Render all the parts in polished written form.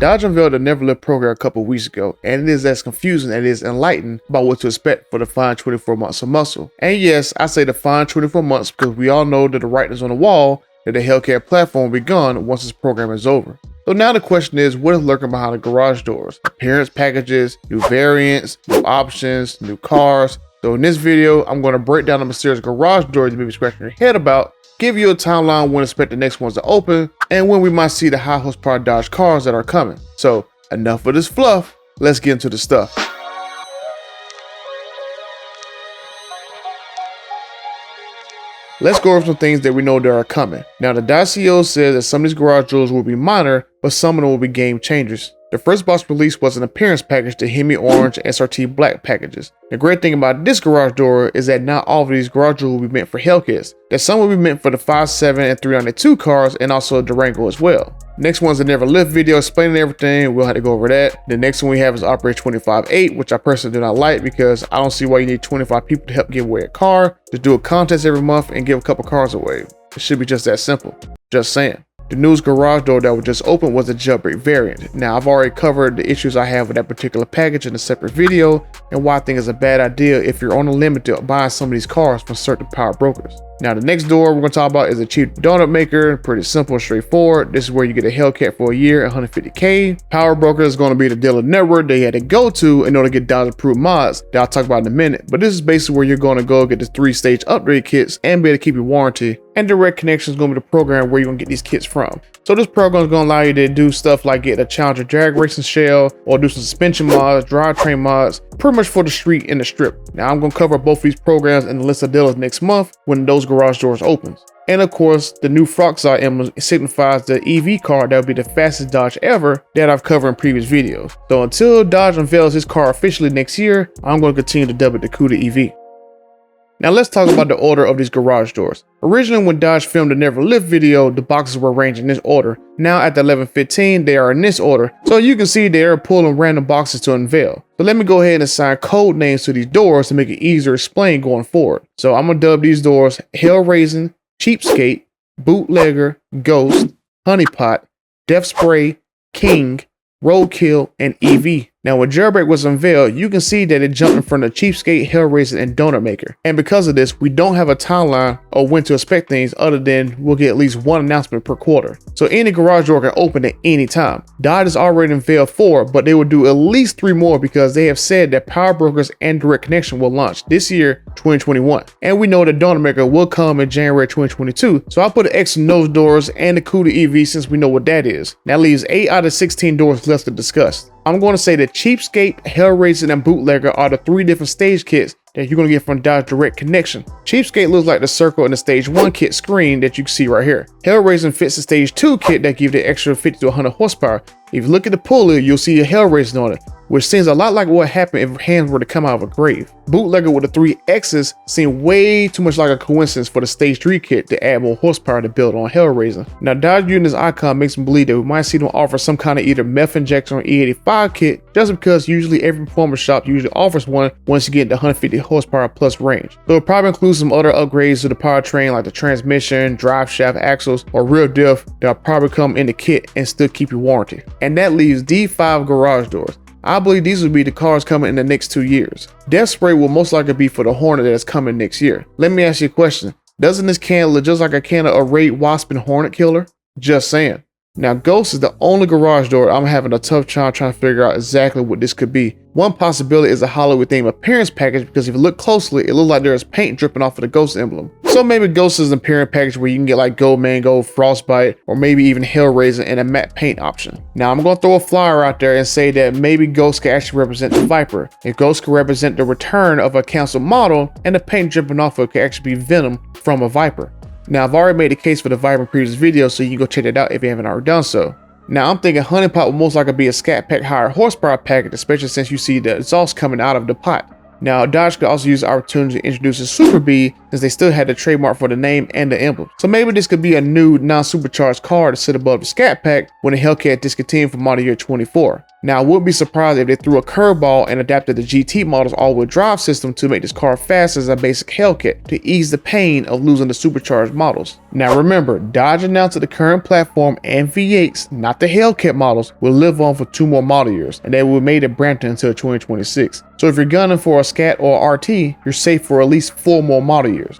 Dodge unveiled the Never Live program a couple weeks ago, and it is as confusing as it is enlightened about what to expect for the fine 24 months of muscle. And yes, I say the fine 24 months because we all know that the writing is on the wall that the Hellcat platform will be gone once this program is over. So now the question is, what is lurking behind the garage doors? Appearance packages, new variants, new options, new cars. So in this video, I'm going to break down the mysterious garage doors you may be scratching your head about, give you a timeline when to expect the next ones to open, and when we might see the high horsepower Dodge cars that are coming. So enough of this fluff, let's get into the stuff. Let's go over some things that we know that are coming. Now the Dodge CEO says that some of these garage doors will be minor, but some of them will be game changers. The first box release was an appearance package, the Hemi Orange and SRT Black packages. The great thing about this garage door is that not all of these garage doors will be meant for Hellcats. That some will be meant for the 5.7 and 302 cars and also a Durango as well. Next one's a Never Live video explaining everything. We'll have to go over that. The next one we have is Operate 25.8, which I personally do not like because I don't see why you need 25 people to help give away a car. Just do a contest every month and give a couple cars away. It should be just that simple. Just saying. The newest garage door that was just opened was a jailbreak variant. Now I've already covered the issues I have with that particular package in a separate video and why I think it's a bad idea if you're on a limit to buying some of these cars from certain power brokers. Now the next door we're going to talk about is a cheap donut maker. Pretty simple and straightforward. This is where you get a Hellcat for a year at $150K. Power broker is going to be the dealer network that you had to go to in order to get Dodge approved mods that I'll talk about in a minute. But this is basically where you're going to go get the 3-stage upgrade kits and be able to keep your warranty. And direct connection is going to be the program where you're going to get these kits from. So this program is going to allow you to do stuff like get a Challenger drag racing shell or do some suspension mods, drivetrain mods, pretty much for the street and the strip. Now I'm going to cover both of these programs in the list of dealers next month when those garage doors opens. And of course, the new Froxite emblem signifies the EV car that will be the fastest Dodge ever that I've covered in previous videos. So until Dodge unveils his car officially next year, I'm going to continue to dub it the Cuda EV. Now let's talk about the order of these garage doors. Originally when Dodge filmed the Never Live video, the boxes were arranged in this order. Now at the 11:15, they are in this order. So you can see they are pulling random boxes to unveil. So let me go ahead and assign code names to these doors to make it easier to explain going forward. So I'm gonna dub these doors Hellraisin, Cheapskate, Bootlegger, Ghost, Honeypot, Death Spray, King, Roadkill, and EV. Now when Jailbreak was unveiled, you can see that it jumped in front of Cheapskate, Hellraisin, and Donut Maker. And because of this, we don't have a timeline of when to expect things other than we'll get at least one announcement per quarter. So any garage door can open at any time. Dodge has already unveiled 4, but they will do at least 3 more because they have said that power brokers and direct connection will launch this year, 2021. And we know that Donut Maker will come in January 2022. So I'll put an X in those doors and the Cuda EV since we know what that is. That leaves 8 out of 16 doors left to discuss. I'm going to say that Cheapskate, Hellraisin, and Bootlegger are the 3 different stage kits that you're going to get from Dodge Direct Connection. Cheapskate looks like the circle in the stage 1 kit screen that you can see right here. Hellraisin fits the stage 2 kit that gives the extra 50 to 100 horsepower. If you look at the pulley, you'll see a Hellraisin on it, which seems a lot like what happened if hands were to come out of a grave. Bootlegger with the 3 X's seemed way too much like a coincidence for the stage 3 kit to add more horsepower to build on Hellraisin. Now Dodge using this icon makes me believe that we might see them offer some kind of either meth injection or E85 kit, just because usually every performance shop usually offers one once you get into 150 horsepower plus range. So it'll probably include some other upgrades to the powertrain like the transmission, drive shaft axles, or rear diff that'll probably come in the kit and still keep your warranty. And that leaves D5 garage doors. I believe these will be the cars coming in the next 2 years. Death Spray will most likely be for the Hornet that is coming next year. Let me ask you a question. Doesn't this can look just like a can of Array Wasp and Hornet killer? Just saying. Now Ghost is the only garage door I'm having a tough time trying to figure out exactly what this could be. One possibility is a Halloween themed appearance package because if you look closely, it looks like there's paint dripping off of the Ghost emblem. So maybe Ghost is an appearance package where you can get like Gold Mango, Frostbite, or maybe even Hellraisin and a matte paint option. Now I'm going to throw a flyer out there and say that maybe Ghost can actually represent the Viper. If Ghost can represent the return of a council model, and the paint dripping off of it can actually be Venom from a Viper. Now I've already made the case for the Viper in previous videos, so you can go check it out if you haven't already done so. Now I'm thinking Honeypot will most likely be a Scat Pack higher horsepower package, especially since you see the exhaust coming out of the pot. Now Dodge could also use the opportunity to introduce a Super Bee since they still had the trademark for the name and the emblem. So maybe this could be a new non-supercharged car to sit above the Scat Pack when the Hellcat discontinued for model year 24. Now, I wouldn't be surprised if they threw a curveball and adapted the GT model's all-wheel drive system to make this car fast as a basic Hellcat to ease the pain of losing the supercharged models. Now remember, Dodge announced that the current platform and V8s, not the Hellcat models, will live on for 2 more model years, and they will be made at Brampton until 2026. So if you're gunning for a Scat or RT, you're safe for at least 4 more model years.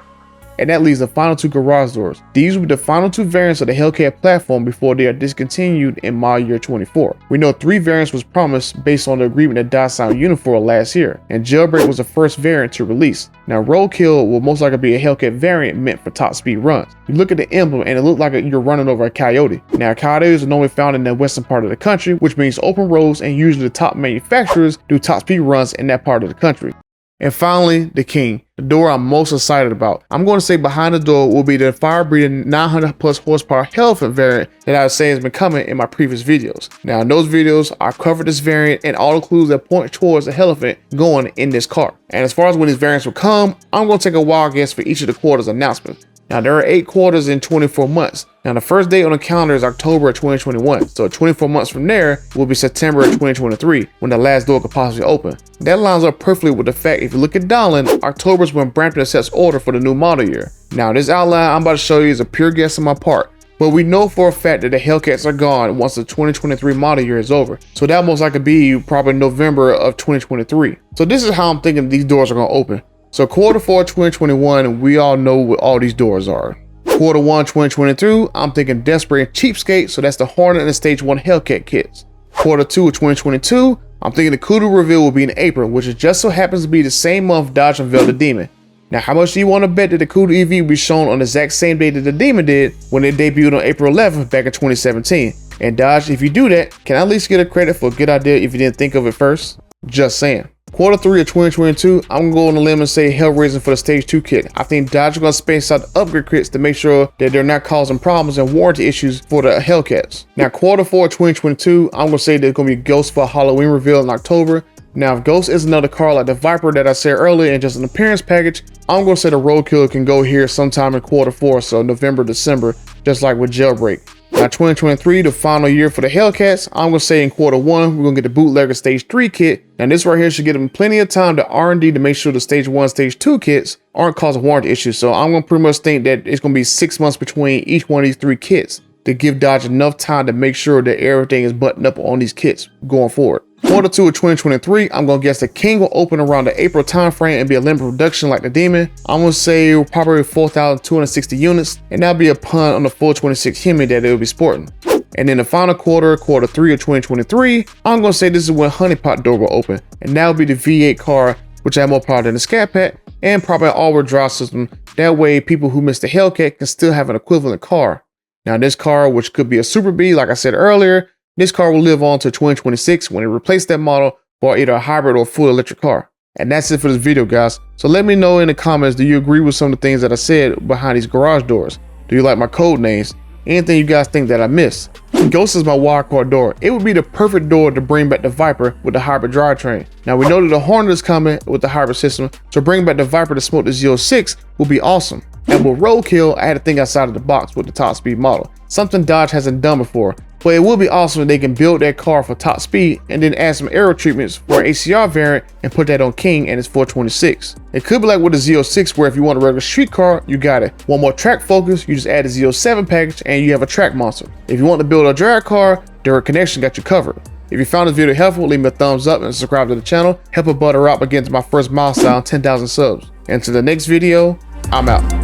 And that leaves the final 2 garage doors. These will be the final 2 variants of the Hellcat platform before they are discontinued in model year 24. We know 3 variants was promised based on the agreement that Dodge signed with Unifor last year, and Jailbreak was the first variant to release. Now Roadkill will most likely be a Hellcat variant meant for top speed runs. You look at the emblem and it looks like you're running over a coyote. Now coyotes are normally found in the western part of the country, which means open roads, and usually the top manufacturers do top speed runs in that part of the country. And finally, the king, the door I'm most excited about. I'm going to say behind the door will be the fire-breathing 900 plus horsepower Hellephant variant that I was saying has been coming in my previous videos. Now in those videos, I covered this variant and all the clues that point towards the Hellephant going in this car. And as far as when these variants will come, I'm going to take a wild guess for each of the quarters announcements. Now there are 8 quarters in 24 months. Now the first date on the calendar is October of 2021. So 24 months from there will be September of 2023 when the last door could possibly open. That lines up perfectly with the fact if you look at Dowling, October is when Brampton sets order for the new model year. Now this outline I'm about to show you is a pure guess on my part, but we know for a fact that the Hellcats are gone once the 2023 model year is over. So that most likely be probably November of 2023. So this is how I'm thinking these doors are going to open. So quarter 4 2021, we all know what all these doors are. Quarter 1 2022, I'm thinking Desperate and Cheapskate, so that's the Hornet and the Stage 1 Hellcat kits. Quarter 2 of 2022, I'm thinking the Cuda reveal will be in April, which it just so happens to be the same month Dodge unveiled the Demon. Now how much do you want to bet that the Cuda EV will be shown on the exact same day that the Demon did when it debuted on April 11th back in 2017? And Dodge, if you do that, can I at least get a credit for a good idea if you didn't think of it first? Just saying. Quarter 3 of 2022, I'm going to go on a limb and say Hellraiser for the Stage 2 kit. I think Dodge is going to space out the upgrade kits to make sure that they're not causing problems and warranty issues for the Hellcats. Now quarter 4 of 2022, I'm going to say there's going to be Ghost for a Halloween reveal in October. Now if Ghost is another car like the Viper that I said earlier and just an appearance package, I'm going to say the Roadkill can go here sometime in quarter 4, so November, December, just like with Jailbreak. Now 2023, the final year for the Hellcats, I'm going to say in quarter 1, we're going to get the bootlegger Stage 3 kit. Now this right here should give them plenty of time to R&D to make sure the Stage 1, Stage 2 kits aren't causing warranty issues. So I'm going to pretty much think that it's going to be 6 months between each one of these 3 kits to give Dodge enough time to make sure that everything is buttoned up on these kits going forward. Quarter 2 of 2023, I'm going to guess the King will open around the April timeframe and be a limited production like the Demon. I'm going to say probably 4,260 units, and that'll be a pun on the full 26 Hemi that it will be sporting. And in the final quarter 3 of 2023, I'm going to say this is when Honeypot door will open, and that'll be the V8 car, which has more power than the Scat Pack, and probably an all-wheel drive system. That way, people who missed the Hellcat can still have an equivalent car. Now this car, which could be a Super Bee, like I said earlier, this car will live on to 2026 when it replaces that model for either a hybrid or a full electric car. And that's it for this video, guys. So let me know in the comments, do you agree with some of the things that I said behind these garage doors? Do you like my code names? Anything you guys think that I missed? Ghost is my wildcard door. It would be the perfect door to bring back the Viper with the hybrid drivetrain. Now we know that the Hornet is coming with the hybrid system, so bring back the Viper to smoke the Z06 will be awesome. And with Roadkill, I had to think outside of the box with the top speed model, something Dodge hasn't done before. But it would be awesome if they can build that car for top speed and then add some aero treatments for an ACR variant and put that on King and it's 426. It could be like with the Z06 where if you want a regular street car, you got it. Want more track focus, you just add the Z07 package and you have a track monster. If you want to build a drag car, Direct Connection got you covered. If you found this video helpful, leave me a thumbs up and subscribe to the channel. Help a butter up against my first milestone, 10,000 subs. And to the next video, I'm out.